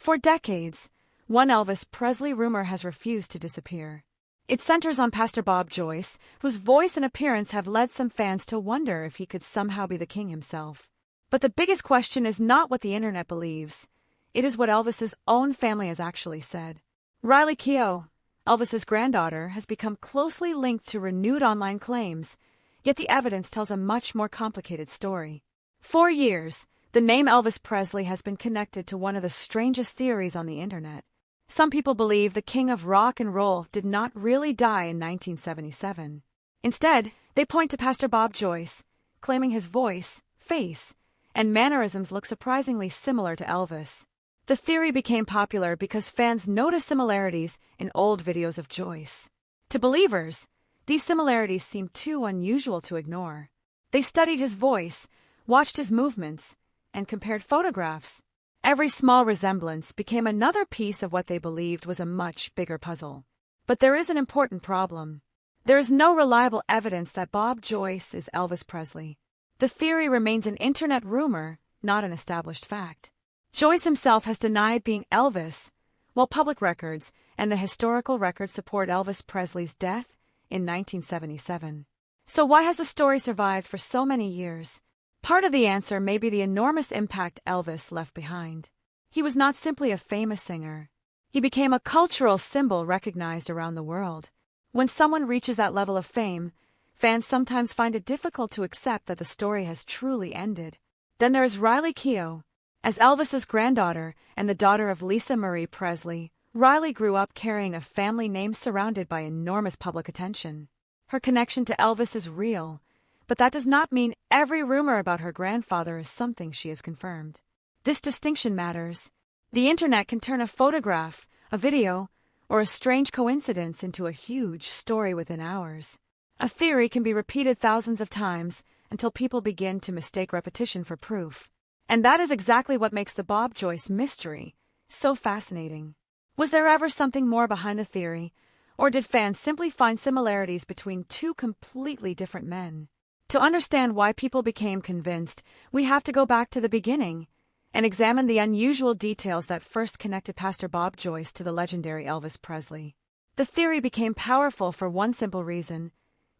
For decades, one Elvis Presley rumor has refused to disappear. It centers on Pastor Bob Joyce, whose voice and appearance have led some fans to wonder if he could somehow be the king himself. But the biggest question is not what the internet believes. It is what Elvis's own family has actually said. Riley Keough, Elvis's granddaughter, has become closely linked to renewed online claims, yet the evidence tells a much more complicated story. For years, the name Elvis Presley has been connected to one of the strangest theories on the internet. Some people believe the king of rock and roll did not really die in 1977. Instead, they point to Pastor Bob Joyce, claiming his voice, face, and mannerisms look surprisingly similar to Elvis. The theory became popular because fans noticed similarities in old videos of Joyce. To believers, these similarities seemed too unusual to ignore. They studied his voice, watched his movements, and compared photographs. Every small resemblance became another piece of what they believed was a much bigger puzzle. But there is an important problem. There is no reliable evidence that Bob Joyce is Elvis Presley. The theory remains an internet rumor, not an established fact. Joyce himself has denied being Elvis, while public records and the historical records support Elvis Presley's death in 1977. So why has the story survived for so many years? Part of the answer may be the enormous impact Elvis left behind. He was not simply a famous singer. He became a cultural symbol recognized around the world. When someone reaches that level of fame, fans sometimes find it difficult to accept that the story has truly ended. Then there is Riley Keough. As Elvis's granddaughter and the daughter of Lisa Marie Presley, Riley grew up carrying a family name surrounded by enormous public attention. Her connection to Elvis is real, but that does not mean every rumor about her grandfather is something she has confirmed. This distinction matters. The internet can turn a photograph, a video, or a strange coincidence into a huge story within hours. A theory can be repeated thousands of times until people begin to mistake repetition for proof. And that is exactly what makes the Bob Joyce mystery so fascinating. Was there ever something more behind the theory, or did fans simply find similarities between two completely different men? To understand why people became convinced, we have to go back to the beginning and examine the unusual details that first connected Pastor Bob Joyce to the legendary Elvis Presley. The theory became powerful for one simple reason: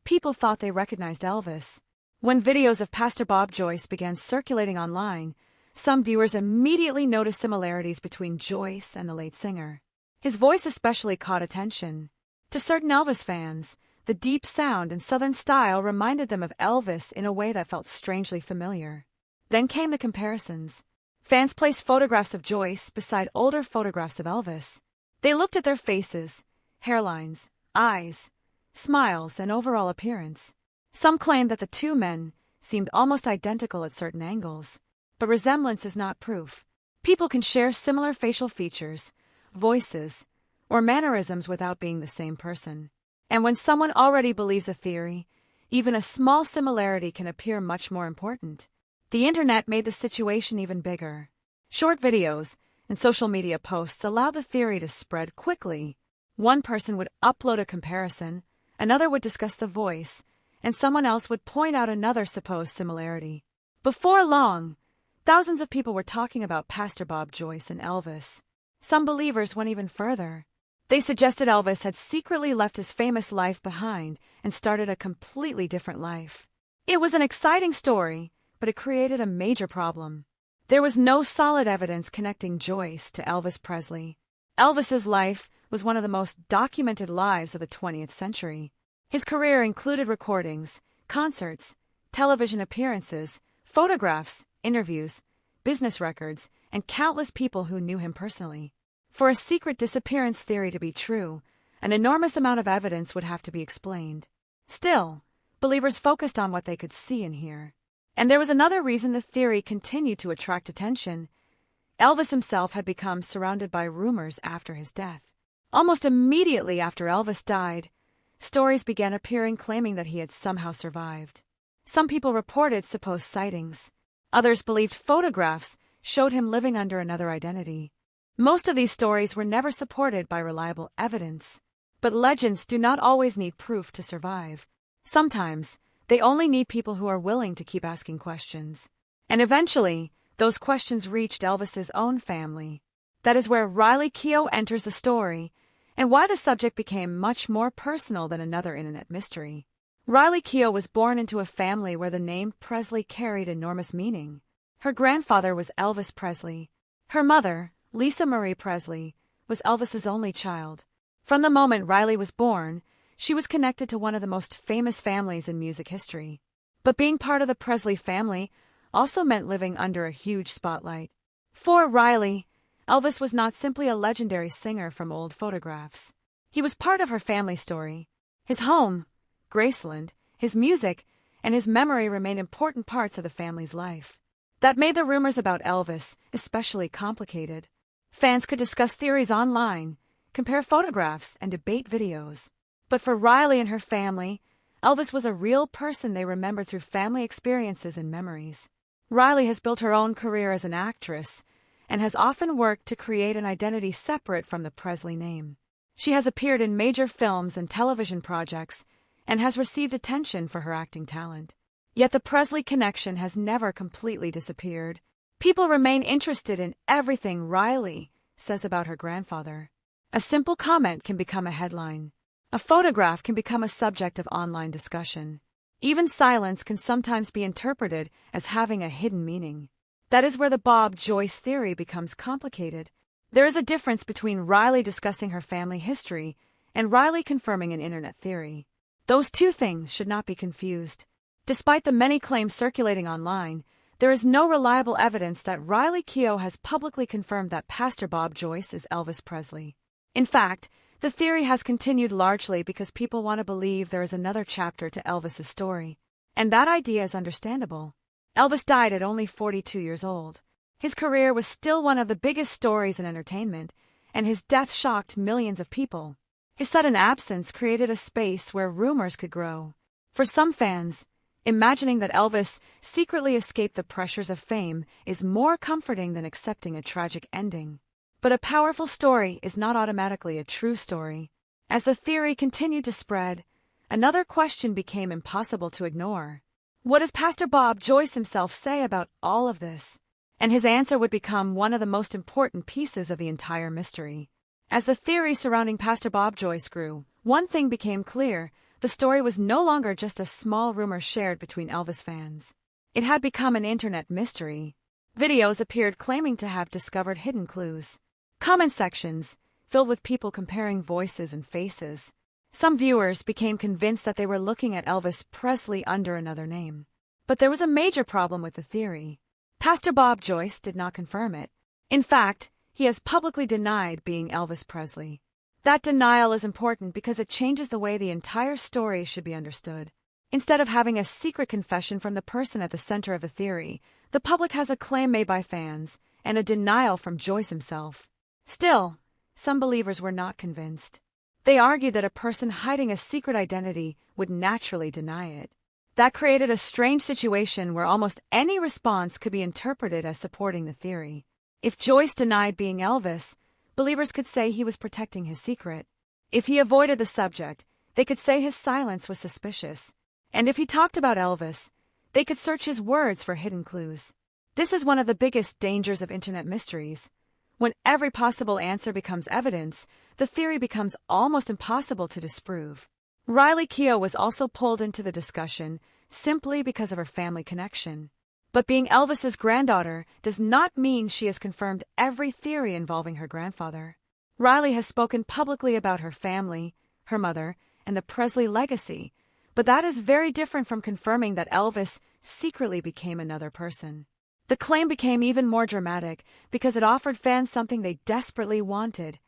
people thought they recognized Elvis. When videos of Pastor Bob Joyce began circulating online, some viewers immediately noticed similarities between Joyce and the late singer. His voice especially caught attention. To certain Elvis fans, the deep sound and southern style reminded them of Elvis in a way that felt strangely familiar. Then came the comparisons. Fans placed photographs of Joyce beside older photographs of Elvis. They looked at their faces, hairlines, eyes, smiles, and overall appearance. Some claimed that the two men seemed almost identical at certain angles, but resemblance is not proof. People can share similar facial features, voices, or mannerisms without being the same person. And when someone already believes a theory, even a small similarity can appear much more important. The internet made the situation even bigger. Short videos and social media posts allow the theory to spread quickly. One person would upload a comparison, another would discuss the voice, and someone else would point out another supposed similarity. Before long, thousands of people were talking about Pastor Bob Joyce and Elvis. Some believers went even further. They suggested Elvis had secretly left his famous life behind and started a completely different life. It was an exciting story, but it created a major problem. There was no solid evidence connecting Joyce to Elvis Presley. Elvis's life was one of the most documented lives of the 20th century. His career included recordings, concerts, television appearances, photographs, interviews, business records, and countless people who knew him personally. For a secret disappearance theory to be true, an enormous amount of evidence would have to be explained. Still, believers focused on what they could see and hear. And there was another reason the theory continued to attract attention. Elvis himself had become surrounded by rumors after his death. Almost immediately after Elvis died, stories began appearing claiming that he had somehow survived. Some people reported supposed sightings. Others believed photographs showed him living under another identity. Most of these stories were never supported by reliable evidence. But legends do not always need proof to survive. Sometimes, they only need people who are willing to keep asking questions. And eventually, those questions reached Elvis's own family. That is where Riley Keough enters the story, and why the subject became much more personal than another internet mystery. Riley Keough was born into a family where the name Presley carried enormous meaning. Her grandfather was Elvis Presley. Her mother, Lisa Marie Presley, was Elvis's only child. From the moment Riley was born, she was connected to one of the most famous families in music history. But being part of the Presley family also meant living under a huge spotlight. For Riley, Elvis was not simply a legendary singer from old photographs. He was part of her family story. His home, Graceland, his music, and his memory remain important parts of the family's life. That made the rumors about Elvis especially complicated. Fans could discuss theories online, compare photographs, and debate videos. But for Riley and her family, Elvis was a real person they remembered through family experiences and memories. Riley has built her own career as an actress and has often worked to create an identity separate from the Presley name. She has appeared in major films and television projects and has received attention for her acting talent. Yet the Presley connection has never completely disappeared. People remain interested in everything Riley says about her grandfather. A simple comment can become a headline. A photograph can become a subject of online discussion. Even silence can sometimes be interpreted as having a hidden meaning. That is where the Bob-Joyce theory becomes complicated. There is a difference between Riley discussing her family history and Riley confirming an internet theory. Those two things should not be confused. Despite the many claims circulating online, there is no reliable evidence that Riley Keough has publicly confirmed that Pastor Bob Joyce is Elvis Presley. In fact, the theory has continued largely because people want to believe there is another chapter to Elvis's story. And that idea is understandable. Elvis died at only 42 years old. His career was still one of the biggest stories in entertainment, and his death shocked millions of people. His sudden absence created a space where rumors could grow. For some fans, imagining that Elvis secretly escaped the pressures of fame is more comforting than accepting a tragic ending. But a powerful story is not automatically a true story. As the theory continued to spread, another question became impossible to ignore. What does Pastor Bob Joyce himself say about all of this? And his answer would become one of the most important pieces of the entire mystery. As the theory surrounding Pastor Bob Joyce grew, one thing became clear: the story was no longer just a small rumor shared between Elvis fans. It had become an internet mystery. Videos appeared claiming to have discovered hidden clues. Comment sections filled with people comparing voices and faces. Some viewers became convinced that they were looking at Elvis Presley under another name. But there was a major problem with the theory. Pastor Bob Joyce did not confirm it. In fact, he has publicly denied being Elvis Presley. That denial is important because it changes the way the entire story should be understood. Instead of having a secret confession from the person at the center of the theory, the public has a claim made by fans and a denial from Joyce himself. Still, some believers were not convinced. They argued that a person hiding a secret identity would naturally deny it. That created a strange situation where almost any response could be interpreted as supporting the theory. If Joyce denied being Elvis, believers could say he was protecting his secret. If he avoided the subject, they could say his silence was suspicious. And if he talked about Elvis, they could search his words for hidden clues. This is one of the biggest dangers of internet mysteries. When every possible answer becomes evidence, the theory becomes almost impossible to disprove. Riley Keough was also pulled into the discussion simply because of her family connection. But being Elvis's granddaughter does not mean she has confirmed every theory involving her grandfather. Riley has spoken publicly about her family, her mother, and the Presley legacy, but that is very different from confirming that Elvis secretly became another person. The claim became even more dramatic because it offered fans something they desperately wanted: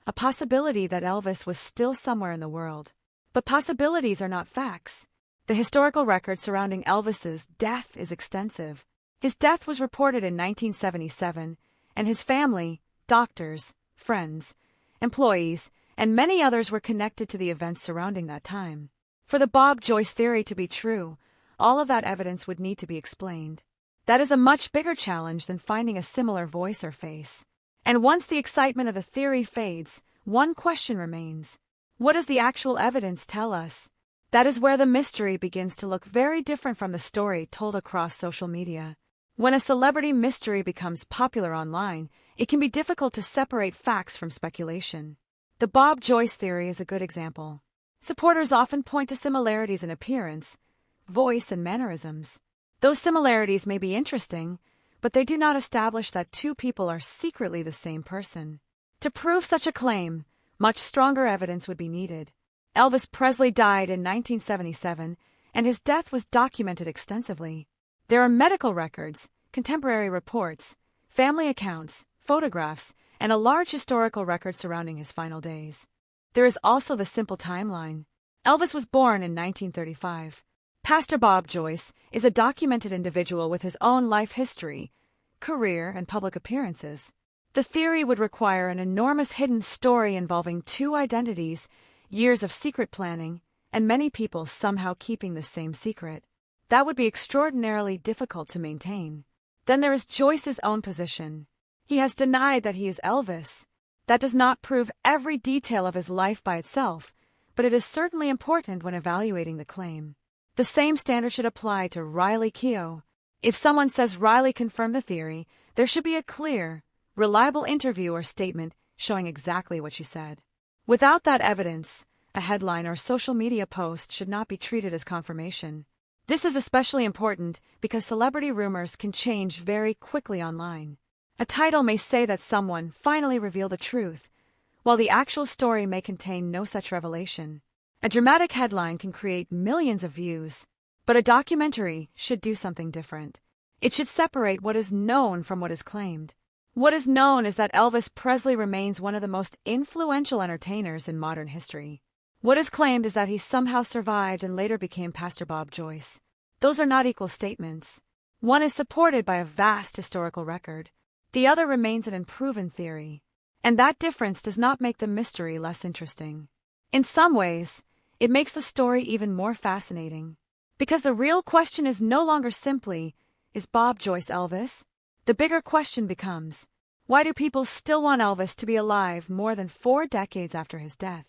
a possibility that Elvis was still somewhere in the world. But possibilities are not facts. The historical record surrounding Elvis's death is extensive. His death was reported in 1977, and his family, doctors, friends, employees, and many others were connected to the events surrounding that time. For the Bob Joyce theory to be true, all of that evidence would need to be explained. That is a much bigger challenge than finding a similar voice or face. And once the excitement of the theory fades, one question remains: what does the actual evidence tell us? That is where the mystery begins to look very different from the story told across social media. When a celebrity mystery becomes popular online, it can be difficult to separate facts from speculation. The Bob Joyce theory is a good example. Supporters often point to similarities in appearance, voice, and mannerisms. Those similarities may be interesting, but they do not establish that two people are secretly the same person. To prove such a claim, much stronger evidence would be needed. Elvis Presley died in 1977, and his death was documented extensively. There are medical records, contemporary reports, family accounts, photographs, and a large historical record surrounding his final days. There is also the simple timeline. Elvis was born in 1935. Pastor Bob Joyce is a documented individual with his own life history, career, and public appearances. The theory would require an enormous hidden story involving two identities, years of secret planning, and many people somehow keeping the same secret. That would be extraordinarily difficult to maintain. Then there is Joyce's own position. He has denied that he is Elvis. That does not prove every detail of his life by itself, but it is certainly important when evaluating the claim. The same standard should apply to Riley Keough. If someone says Riley confirmed the theory, there should be a clear, reliable interview or statement showing exactly what she said. Without that evidence, a headline or social media post should not be treated as confirmation. This is especially important because celebrity rumors can change very quickly online. A title may say that someone finally revealed the truth, while the actual story may contain no such revelation. A dramatic headline can create millions of views, but a documentary should do something different. It should separate what is known from what is claimed. What is known is that Elvis Presley remains one of the most influential entertainers in modern history. What is claimed is that he somehow survived and later became Pastor Bob Joyce. Those are not equal statements. One is supported by a vast historical record. The other remains an unproven theory. And that difference does not make the mystery less interesting. In some ways, it makes the story even more fascinating. Because the real question is no longer simply, is Bob Joyce Elvis? The bigger question becomes, why do people still want Elvis to be alive more than 4 decades after his death?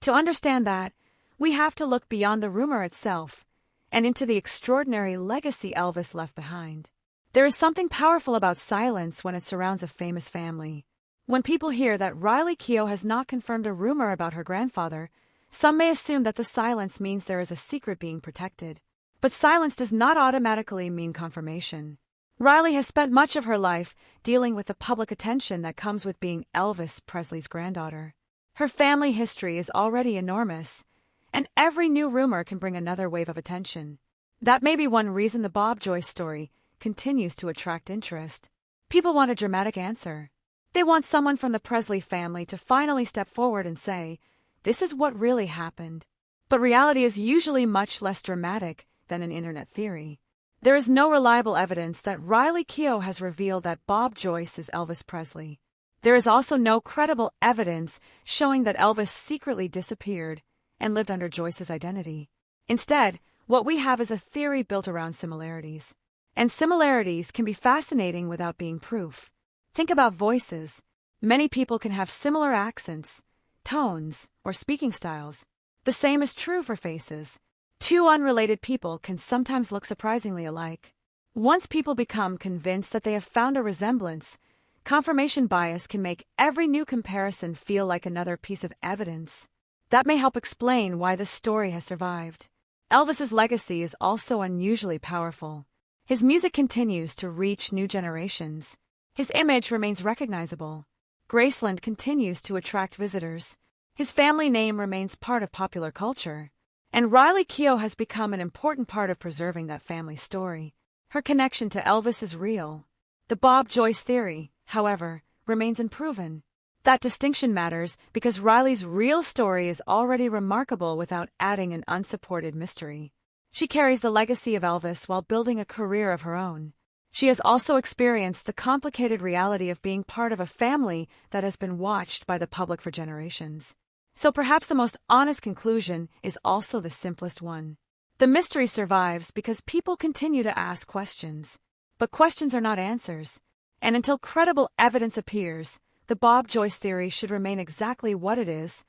To understand that, we have to look beyond the rumor itself and into the extraordinary legacy Elvis left behind. There is something powerful about silence when it surrounds a famous family. When people hear that Riley Keough has not confirmed a rumor about her grandfather, some may assume that the silence means there is a secret being protected. But silence does not automatically mean confirmation. Riley has spent much of her life dealing with the public attention that comes with being Elvis Presley's granddaughter. Her family history is already enormous, and every new rumor can bring another wave of attention. That may be one reason the Bob Joyce story continues to attract interest. People want a dramatic answer. They want someone from the Presley family to finally step forward and say, "This is what really happened." But reality is usually much less dramatic than an internet theory. There is no reliable evidence that Riley Keough has revealed that Bob Joyce is Elvis Presley. There is also no credible evidence showing that Elvis secretly disappeared and lived under Joyce's identity. Instead, what we have is a theory built around similarities. And similarities can be fascinating without being proof. Think about voices. Many people can have similar accents, tones, or speaking styles. The same is true for faces. Two unrelated people can sometimes look surprisingly alike. Once people become convinced that they have found a resemblance, confirmation bias can make every new comparison feel like another piece of evidence. That may help explain why this story has survived. Elvis's legacy is also unusually powerful. His music continues to reach new generations. His image remains recognizable. Graceland continues to attract visitors. His family name remains part of popular culture. And Riley Keough has become an important part of preserving that family story. Her connection to Elvis is real. The Bob Joyce theory, however, remains unproven. That distinction matters because Riley's real story is already remarkable without adding an unsupported mystery. She carries the legacy of Elvis while building a career of her own. She has also experienced the complicated reality of being part of a family that has been watched by the public for generations. So perhaps the most honest conclusion is also the simplest one. The mystery survives because people continue to ask questions. But questions are not answers. And until credible evidence appears, the Bob Joyce theory should remain exactly what it is,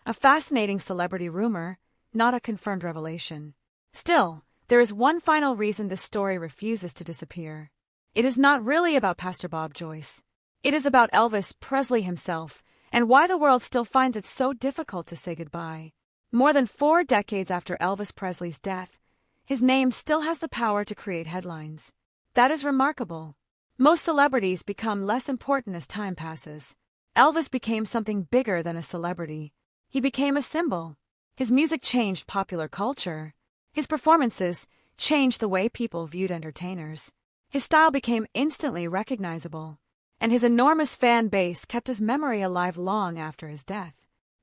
a fascinating celebrity rumor, not a confirmed revelation. Still, there is one final reason this story refuses to disappear. It is not really about Pastor Bob Joyce. It is about Elvis Presley himself, and why the world still finds it so difficult to say goodbye. More than 4 decades after Elvis Presley's death, his name still has the power to create headlines. That is remarkable. Most celebrities become less important as time passes. Elvis became something bigger than a celebrity. He became a symbol. His music changed popular culture. His performances changed the way people viewed entertainers. His style became instantly recognizable, and his enormous fan base kept his memory alive long after his death.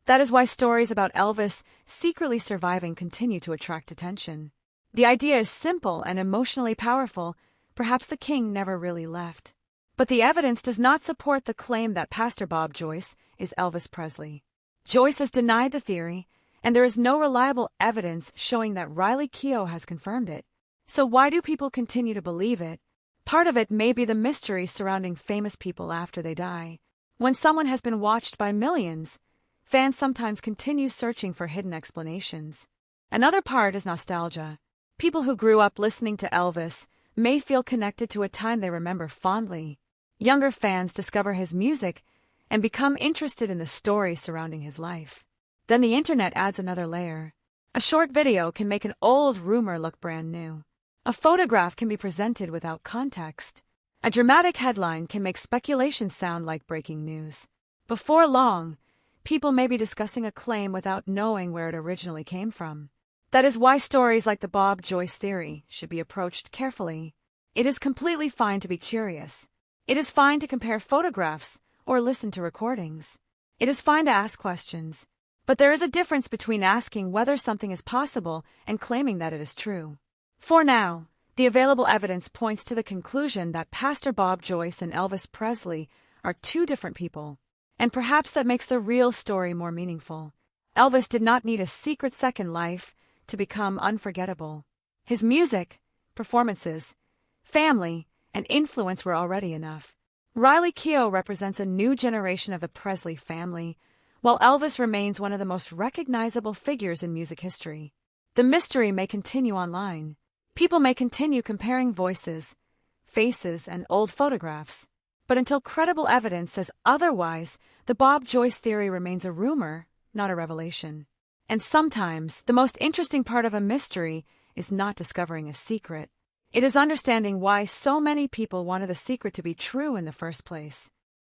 That is why stories about Elvis secretly surviving continue to attract attention. The idea is simple and emotionally powerful. Perhaps the king never really left. But the evidence does not support the claim that Pastor Bob Joyce is Elvis Presley. Joyce has denied the theory, and there is no reliable evidence showing that Riley Keough has confirmed it. So why do people continue to believe it? Part of it may be the mystery surrounding famous people after they die. When someone has been watched by millions, fans sometimes continue searching for hidden explanations. Another part is nostalgia. People who grew up listening to Elvis may feel connected to a time they remember fondly. Younger fans discover his music and become interested in the stories surrounding his life. Then the internet adds another layer. A short video can make an old rumor look brand new. A photograph can be presented without context. A dramatic headline can make speculation sound like breaking news. Before long, people may be discussing a claim without knowing where it originally came from. That is why stories like the Bob Joyce theory should be approached carefully. It is completely fine to be curious. It is fine to compare photographs or listen to recordings. It is fine to ask questions. But there is a difference between asking whether something is possible and claiming that it is true. For now, the available evidence points to the conclusion that Pastor Bob Joyce and Elvis Presley are 2 different people. And perhaps that makes the real story more meaningful. Elvis did not need a secret second life to become unforgettable. His music, performances, family, and influence were already enough. Riley Keough represents a new generation of the Presley family, while Elvis remains one of the most recognizable figures in music history. The mystery may continue online. People may continue comparing voices, faces, and old photographs. But until credible evidence says otherwise, the Bob Joyce theory remains a rumor, not a revelation. And sometimes, the most interesting part of a mystery is not discovering a secret. It is understanding why so many people wanted the secret to be true in the first place.